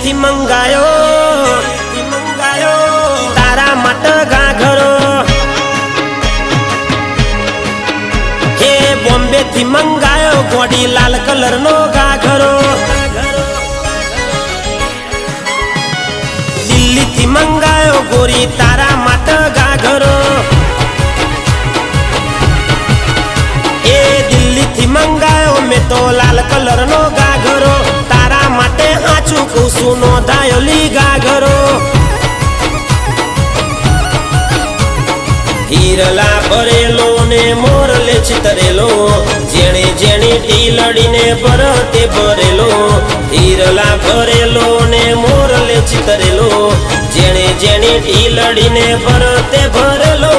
થી મંગાયો તારા માટે ગાઘરો હે બોમ્બે થી મંગાયો ગોડી લાલ કલર નો ગાઘરો દિલ્હી થી મંગાયો ગોરી તારા માટે ગાઘરો એ દિલ્હી થી મંગાયો મેં તો લાલ કલર નો ગાઘરો તારા માટે હાચું કહું છું નોંધાયો લી ગાઘરો હીરલા ભરેલો ને મોરલે ચિતરેલો જેણે જેણે ટીલડીને ભરતે ભરેલો હીરલા ભરેલો ને મોરલે ચિતરેલો જેણે જેણે ટીલડીને ભરતે ભરેલો